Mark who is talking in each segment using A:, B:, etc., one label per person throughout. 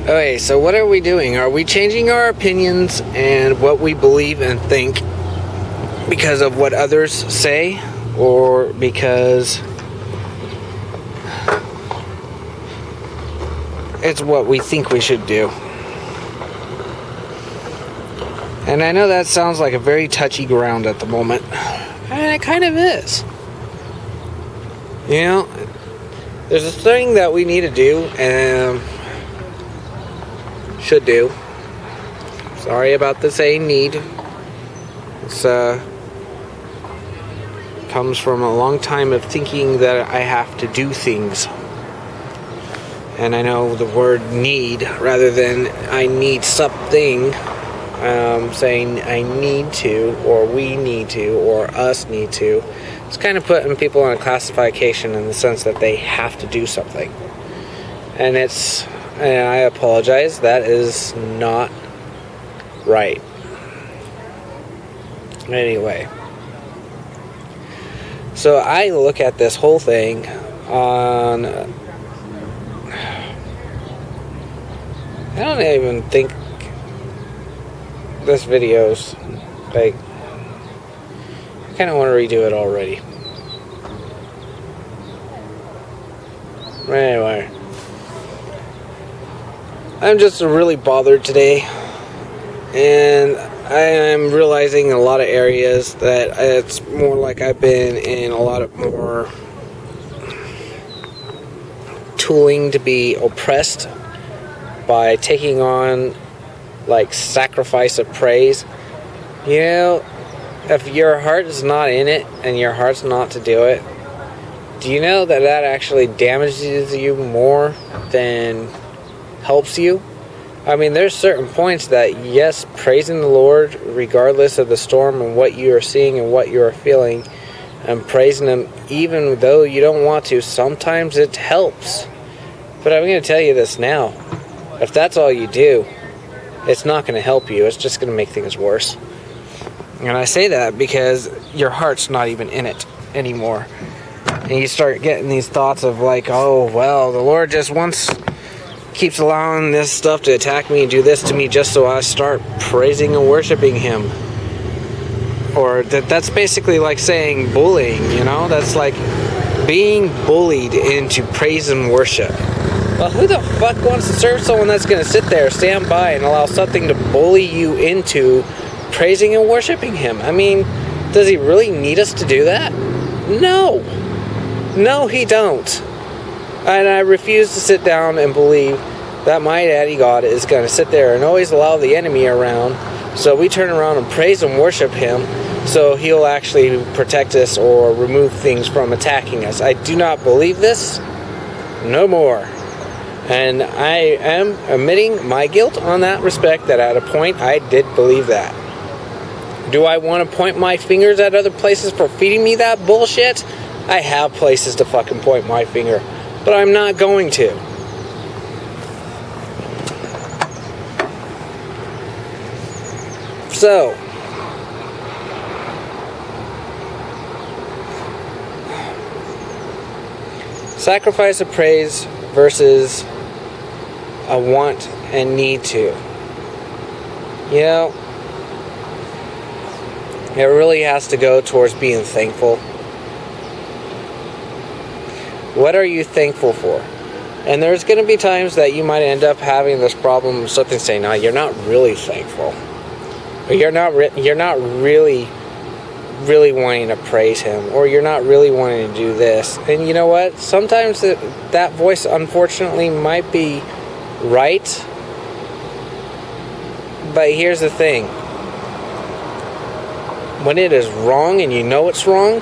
A: Okay, so what are we doing? Are we changing our opinions and what we believe and think because of what others say, or because it's what we think we should do? And I know that sounds like a very touchy ground at the moment, and it kind of is. You know, there's a thing that we need to do and should do. Sorry about the saying need. It's comes from a long time of thinking that I have to do things. And I know the word need rather than I need something. Saying I need to, or we need to, or us need to. It's kind of putting people on a classification in the sense that they have to do something. And I apologize, that is not right. Anyway. So I look at this whole thing on... I don't even think this video's like... I kind of want to redo it already. Anyway. I'm just really bothered today. And I am realizing in a lot of areas that it's more like I've been in a lot of more tooling to be oppressed by taking on like sacrifice of praise. You know, if your heart is not in it and your heart's not to do it, do you know that actually damages you more than helps you? I mean, there's certain points that, yes, praising the Lord regardless of the storm and what you are seeing and what you are feeling, and praising Him even though you don't want to, sometimes it helps. But I'm going to tell you this now. If that's all you do, it's not going to help you. It's just going to make things worse. And I say that because your heart's not even in it anymore. And you start getting these thoughts of like, oh, well, the Lord just keeps allowing this stuff to attack me and do this to me just so I start praising and worshiping Him. Or that's basically like saying bullying, you know? That's like being bullied into praise and worship. Well, who the fuck wants to serve someone that's going to sit there, stand by, and allow something to bully you into praising and worshiping Him? I mean, does He really need us to do that? No. No, He don't. And I refuse to sit down and believe that my daddy God is going to sit there and always allow the enemy around, so we turn around and praise and worship Him, so He'll actually protect us or remove things from attacking us. I do not believe this. No more. And I am admitting my guilt on that respect, that at a point I did believe that. Do I want to point my fingers at other places for feeding me that bullshit? I have places to fucking point my finger, but I'm not going to. So, sacrifice of praise versus a want and need to. You know, it really has to go towards being thankful. What are you thankful for? And there's going to be times that you might end up having this problem of something saying, no, you're not really thankful. Or you're not really wanting to praise Him. Or you're not really wanting to do this. And you know what? Sometimes that voice, unfortunately, might be right. But here's the thing. When it is wrong and you know it's wrong,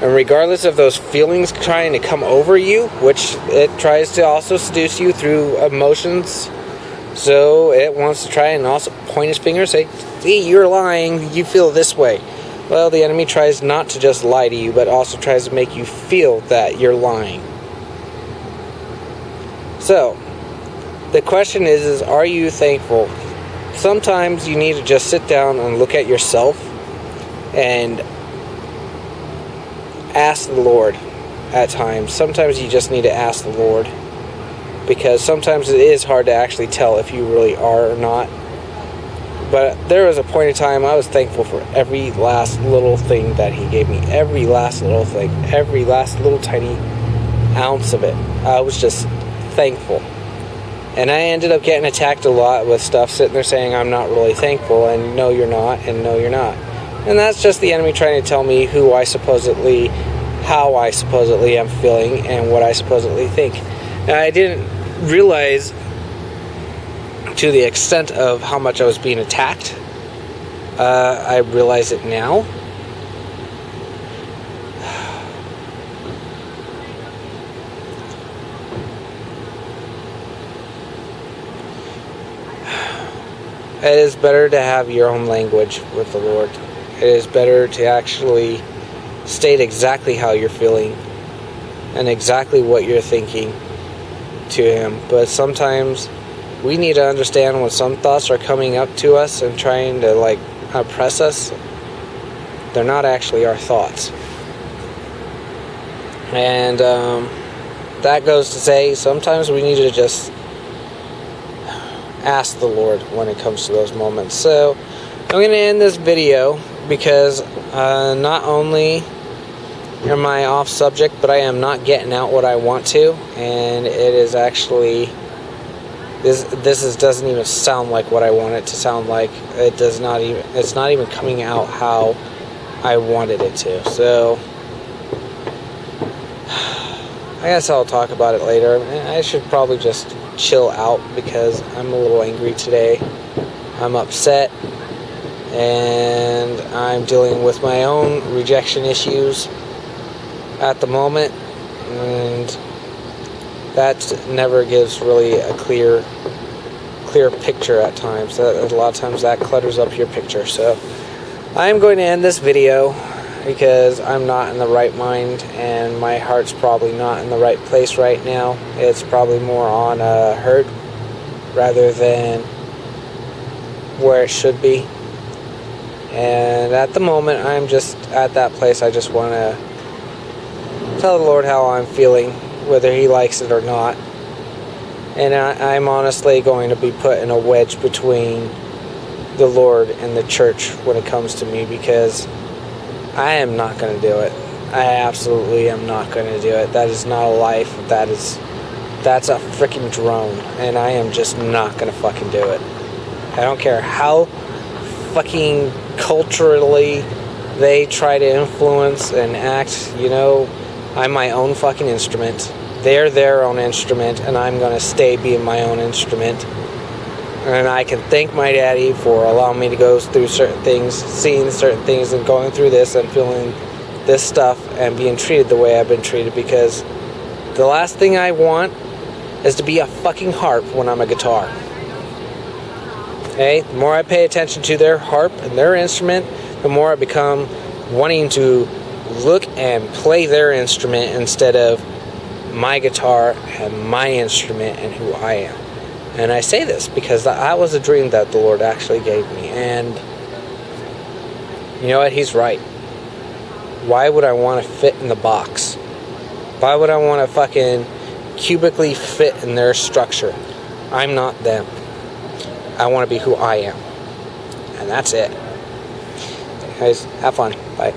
A: and regardless of those feelings trying to come over you, which it tries to also seduce you through emotions, so it wants to try and also point its finger and say, see, you're lying, you feel this way. Well, the enemy tries not to just lie to you, but also tries to make you feel that you're lying. So, the question is are you thankful? Sometimes you need to just sit down and look at yourself and ask the Lord at times. Sometimes you just need to ask the Lord. because sometimes it is hard to actually tell if you really are or not. But there was a point in time I was thankful for every last little thing that he gave me. Every last little thing. Every last little tiny ounce of it. I was just thankful. And I ended up getting attacked a lot with stuff sitting there saying I'm not really thankful, and no you're not, and no you're not. And that's just the enemy trying to tell me how I supposedly am feeling and what I supposedly think. Now, I didn't realize to the extent of how much I was being attacked. I realize it now. It is better to have your own language with the Lord. It is better to actually state exactly how you're feeling and exactly what you're thinking to Him. But sometimes we need to understand when some thoughts are coming up to us and trying to oppress us, they're not actually our thoughts. And that goes to say sometimes we need to just ask the Lord when it comes to those moments. So I'm going to end this video because not only am I off subject, but I am not getting out what I want to, and it is actually this doesn't even sound like what I want it to sound like. It's not even coming out how I wanted it to. So I guess I'll talk about it later. I should probably just chill out because I'm a little angry today. I'm upset, and I'm dealing with my own rejection issues at the moment, and that never gives really a clear picture at times. A lot of times that clutters up your picture. So I'm going to end this video because I'm not in the right mind, and my heart's probably not in the right place right now. It's probably more on hurt rather than where it should be. And at the moment, I'm just at that place. I just want to tell the Lord how I'm feeling, whether He likes it or not. And I'm honestly going to be put in a wedge between the Lord and the church when it comes to me, because I am not going to do it. I absolutely am not going to do it. That is not a life. That's a freaking drone, and I am just not going to fucking do it. I don't care how fucking culturally they try to influence and act. I'm my own fucking instrument. They're their own instrument, and I'm going to stay being my own instrument. And I can thank my daddy for allowing me to go through certain things, seeing certain things, and going through this and feeling this stuff and being treated the way I've been treated, because the last thing I want is to be a fucking harp when I'm a guitar. Okay? The more I pay attention to their harp and their instrument, the more I become wanting to look and play their instrument instead of my guitar and my instrument and who I am. And I say this because that was a dream that the Lord actually gave me. And you know what? He's right. Why would I want to fit in the box? Why would I want to fucking cubically fit in their structure? I'm not them. I want to be who I am. And that's it. Guys, have fun. Bye.